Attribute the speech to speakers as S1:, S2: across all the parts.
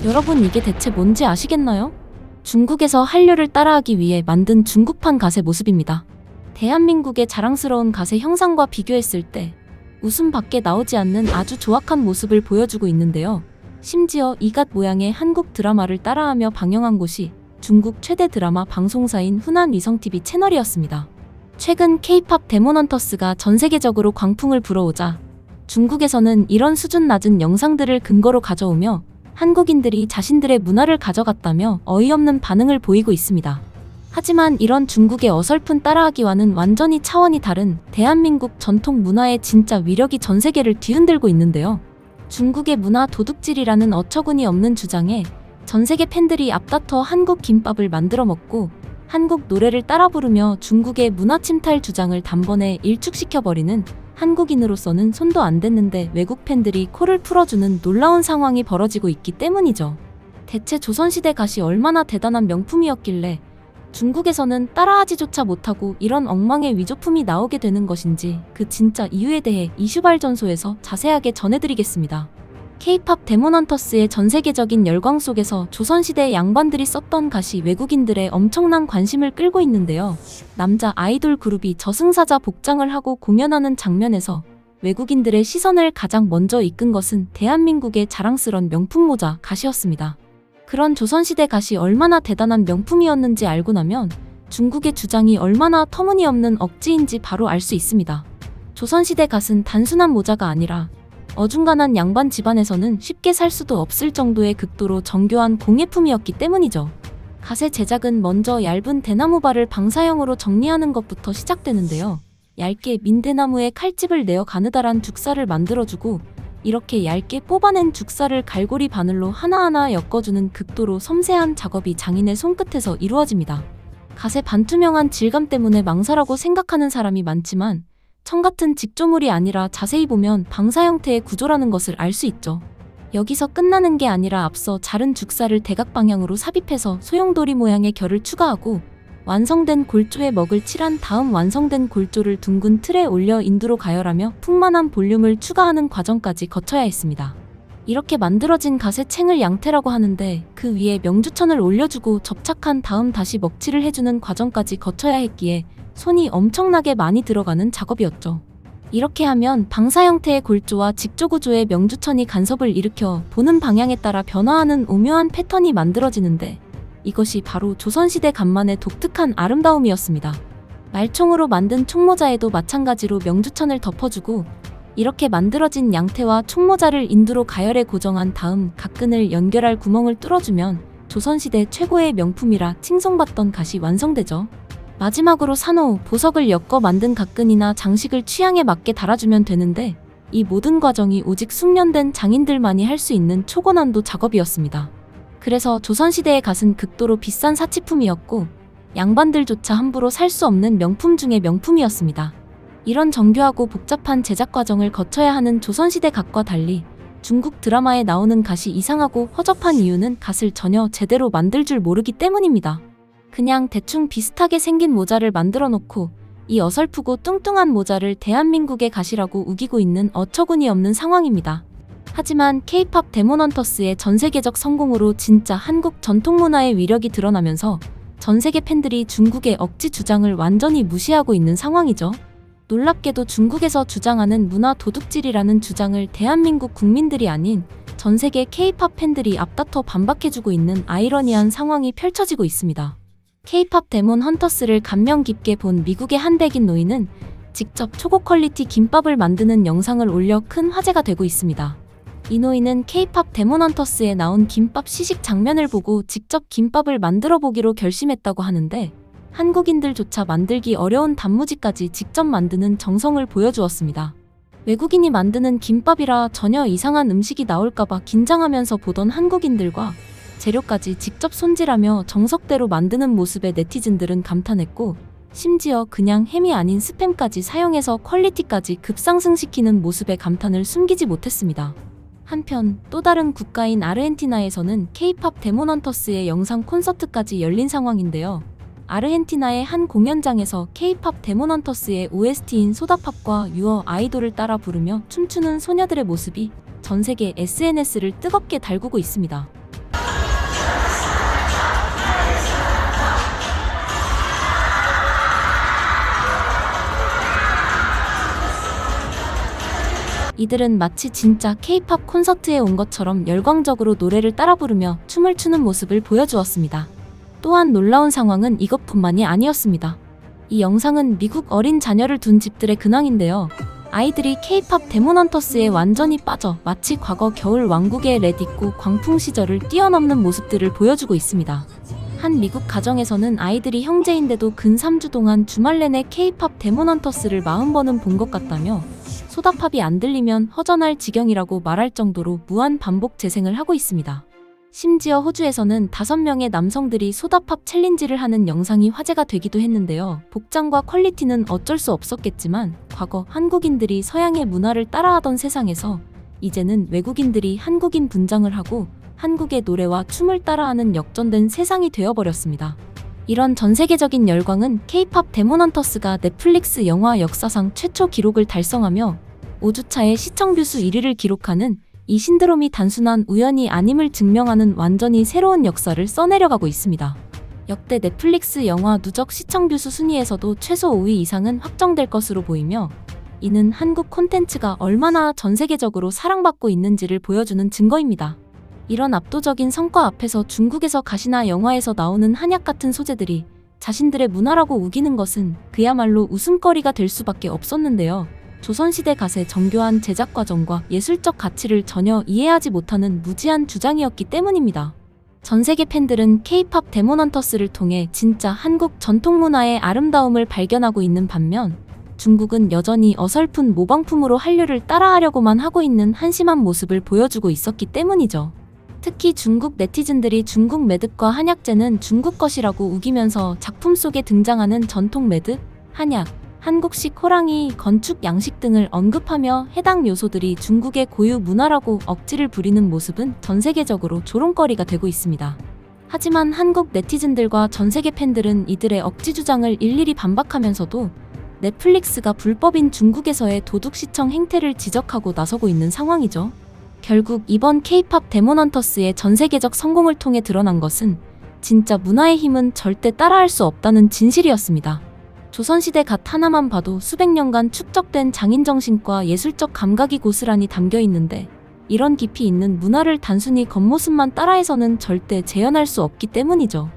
S1: 여러분 이게 대체 뭔지 아시겠나요? 중국에서 한류를 따라하기 위해 만든 중국판 가세 모습입니다. 대한민국의 자랑스러운 가세 형상과 비교했을 때 웃음밖에 나오지 않는 아주 조악한 모습을 보여주고 있는데요. 심지어 이갓 모양의 한국 드라마를 따라하며 방영한 곳이 중국 최대 드라마 방송사인 후난 위성TV 채널이었습니다. 최근 K-팝 데몬헌터스가 전 세계적으로 광풍을 불어오자 중국에서는 이런 수준 낮은 영상들을 근거로 가져오며 한국인들이 자신들의 문화를 가져갔다며 어이없는 반응을 보이고 있습니다. 하지만 이런 중국의 어설픈 따라하기와는 완전히 차원이 다른 대한민국 전통 문화의 진짜 위력이 전 세계를 뒤흔들고 있는데요. 중국의 문화 도둑질이라는 어처구니 없는 주장에 전 세계 팬들이 앞다퉈 한국 김밥을 만들어 먹고 한국 노래를 따라 부르며 중국의 문화 침탈 주장을 단번에 일축시켜버리는 한국인으로서는 손도 안 댔는데 외국 팬들이 코를 풀어주는 놀라운 상황이 벌어지고 있기 때문이죠. 대체 조선시대 갓이 얼마나 대단한 명품이었길래 중국에서는 따라하지조차 못하고 이런 엉망의 위조품이 나오게 되는 것인지 그 진짜 이유에 대해 이슈발전소에서 자세하게 전해드리겠습니다. K-팝 데몬헌터스의 전세계적인 열광 속에서 조선시대 양반들이 썼던 갓이 외국인들의 엄청난 관심을 끌고 있는데요. 남자 아이돌 그룹이 저승사자 복장을 하고 공연하는 장면에서 외국인들의 시선을 가장 먼저 이끈 것은 대한민국의 자랑스런 명품 모자 갓이었습니다. 그런 조선시대 갓이 얼마나 대단한 명품이었는지 알고 나면 중국의 주장이 얼마나 터무니없는 억지인지 바로 알 수 있습니다. 조선시대 갓은 단순한 모자가 아니라 어중간한 양반 집안에서는 쉽게 살 수도 없을 정도의 극도로 정교한 공예품이었기 때문이죠. 갓의 제작은 먼저 얇은 대나무발을 방사형으로 정리하는 것부터 시작되는데요. 얇게 민 대나무에 칼집을 내어 가느다란 죽살을 만들어주고 이렇게 얇게 뽑아낸 죽살을 갈고리 바늘로 하나하나 엮어주는 극도로 섬세한 작업이 장인의 손끝에서 이루어집니다. 갓의 반투명한 질감 때문에 망사라고 생각하는 사람이 많지만 청 같은 직조물이 아니라 자세히 보면 방사 형태의 구조라는 것을 알 수 있죠. 여기서 끝나는 게 아니라 앞서 자른 죽살을 대각 방향으로 삽입해서 소용돌이 모양의 결을 추가하고 완성된 골조에 먹을 칠한 다음 완성된 골조를 둥근 틀에 올려 인두로 가열하며 풍만한 볼륨을 추가하는 과정까지 거쳐야 했습니다. 이렇게 만들어진 갓의 챙을 양태라고 하는데 그 위에 명주천을 올려주고 접착한 다음 다시 먹칠을 해주는 과정까지 거쳐야 했기에 손이 엄청나게 많이 들어가는 작업이었죠. 이렇게 하면 방사 형태의 골조와 직조구조의 명주천이 간섭을 일으켜 보는 방향에 따라 변화하는 오묘한 패턴이 만들어지는데 이것이 바로 조선시대 간만의 독특한 아름다움이었습니다. 말총으로 만든 총모자에도 마찬가지로 명주천을 덮어주고 이렇게 만들어진 양태와 총모자를 인두로 가열해 고정한 다음 각근을 연결할 구멍을 뚫어주면 조선시대 최고의 명품이라 칭송받던 갓이 완성되죠. 마지막으로 산호, 보석을 엮어 만든 각근이나 장식을 취향에 맞게 달아주면 되는데 이 모든 과정이 오직 숙련된 장인들만이 할 수 있는 초고난도 작업이었습니다. 그래서 조선시대의 갓은 극도로 비싼 사치품이었고 양반들조차 함부로 살 수 없는 명품 중의 명품이었습니다. 이런 정교하고 복잡한 제작 과정을 거쳐야 하는 조선시대 갓과 달리 중국 드라마에 나오는 갓이 이상하고 허접한 이유는 갓을 전혀 제대로 만들 줄 모르기 때문입니다. 그냥 대충 비슷하게 생긴 모자를 만들어 놓고 이 어설프고 뚱뚱한 모자를 대한민국의 갓이라고 우기고 있는 어처구니 없는 상황입니다. 하지만 K-팝 데몬헌터스의 전세계적 성공으로 진짜 한국 전통문화의 위력이 드러나면서 전세계 팬들이 중국의 억지 주장을 완전히 무시하고 있는 상황이죠. 놀랍게도 중국에서 주장하는 문화 도둑질이라는 주장을 대한민국 국민들이 아닌 전세계 K-팝 팬들이 앞다퉈 반박해주고 있는 아이러니한 상황이 펼쳐지고 있습니다. K-팝 데몬헌터스를 감명 깊게 본 미국의 한 백인 노인은 직접 초고 퀄리티 김밥을 만드는 영상을 올려 큰 화제가 되고 있습니다. 이 노인은 K-팝 데몬헌터스에 나온 김밥 시식 장면을 보고 직접 김밥을 만들어 보기로 결심했다고 하는데 한국인들조차 만들기 어려운 단무지까지 직접 만드는 정성을 보여주었습니다. 외국인이 만드는 김밥이라 전혀 이상한 음식이 나올까봐 긴장하면서 보던 한국인들과 재료까지 직접 손질하며 정석대로 만드는 모습에 네티즌들은 감탄했고 심지어 그냥 햄이 아닌 스팸까지 사용해서 퀄리티까지 급상승시키는 모습에 감탄을 숨기지 못했습니다. 한편 또 다른 국가인 아르헨티나에서는 K-팝 데몬헌터스의 영상 콘서트까지 열린 상황인데요. 아르헨티나의 한 공연장에서 K-팝 데몬헌터스의 OST인 소다팝과 유어 아이돌을 따라 부르며 춤추는 소녀들의 모습이 전 세계 SNS를 뜨겁게 달구고 있습니다. 이들은 마치 진짜 K-팝 콘서트에 온 것처럼 열광적으로 노래를 따라 부르며 춤을 추는 모습을 보여주었습니다. 또한 놀라운 상황은 이것뿐만이 아니었습니다. 이 영상은 미국 어린 자녀를 둔 집들의 근황인데요. 아이들이 K-팝 데몬헌터스에 완전히 빠져 마치 과거 겨울 왕국의 레디고 광풍 시절을 뛰어넘는 모습들을 보여주고 있습니다. 한 미국 가정에서는 아이들이 형제인데도 근 3주 동안 주말 내내 K-팝 데몬헌터스를 40번은 본 것 같다며 소다팝이 안 들리면 허전할 지경이라고 말할 정도로 무한 반복 재생을 하고 있습니다. 심지어 호주에서는 5명의 남성들이 소다팝 챌린지를 하는 영상이 화제가 되기도 했는데요. 복장과 퀄리티는 어쩔 수 없었겠지만 과거 한국인들이 서양의 문화를 따라하던 세상에서 이제는 외국인들이 한국인 분장을 하고 한국의 노래와 춤을 따라하는 역전된 세상이 되어버렸습니다. 이런 전세계적인 열광은 K-팝 데몬헌터스가 넷플릭스 영화 역사상 최초 기록을 달성하며 5주차의 시청 뷰수 1위를 기록하는 이 신드롬이 단순한 우연이 아님을 증명하는 완전히 새로운 역사를 써내려가고 있습니다. 역대 넷플릭스 영화 누적 시청 뷰수 순위에서도 최소 5위 이상은 확정될 것으로 보이며 이는 한국 콘텐츠가 얼마나 전 세계적으로 사랑받고 있는지를 보여주는 증거입니다. 이런 압도적인 성과 앞에서 중국에서 가시나 영화에서 나오는 한약 같은 소재들이 자신들의 문화라고 우기는 것은 그야말로 웃음거리가 될 수밖에 없었는데요. 조선시대 가세 정교한 제작 과정과 예술적 가치를 전혀 이해하지 못하는 무지한 주장이었기 때문입니다. 전 세계 팬들은 K-팝 데몬헌터스를 통해 진짜 한국 전통 문화의 아름다움을 발견하고 있는 반면 중국은 여전히 어설픈 모방품으로 한류를 따라하려고만 하고 있는 한심한 모습을 보여주고 있었기 때문이죠. 특히 중국 네티즌들이 중국 매듭과 한약재는 중국 것이라고 우기면서 작품 속에 등장하는 전통 매듭, 한약, 한국식 호랑이, 건축 양식 등을 언급하며 해당 요소들이 중국의 고유 문화라고 억지를 부리는 모습은 전 세계적으로 조롱거리가 되고 있습니다. 하지만 한국 네티즌들과 전 세계 팬들은 이들의 억지 주장을 일일이 반박하면서도 넷플릭스가 불법인 중국에서의 도둑 시청 행태를 지적하고 나서고 있는 상황이죠. 결국 이번 K-팝 데몬헌터스의 전 세계적 성공을 통해 드러난 것은 진짜 문화의 힘은 절대 따라할 수 없다는 진실이었습니다. 조선시대 갓 하나만 봐도 수백 년간 축적된 장인정신과 예술적 감각이 고스란히 담겨 있는데 이런 깊이 있는 문화를 단순히 겉모습만 따라해서는 절대 재현할 수 없기 때문이죠.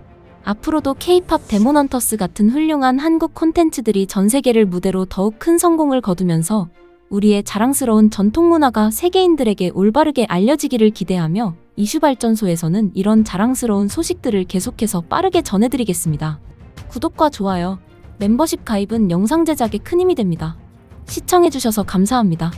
S1: 앞으로도 K-팝 데몬헌터스 같은 훌륭한 한국 콘텐츠들이 전 세계를 무대로 더욱 큰 성공을 거두면서 우리의 자랑스러운 전통 문화가 세계인들에게 올바르게 알려지기를 기대하며 이슈발전소에서는 이런 자랑스러운 소식들을 계속해서 빠르게 전해드리겠습니다. 구독과 좋아요, 멤버십 가입은 영상 제작에 큰 힘이 됩니다. 시청해주셔서 감사합니다.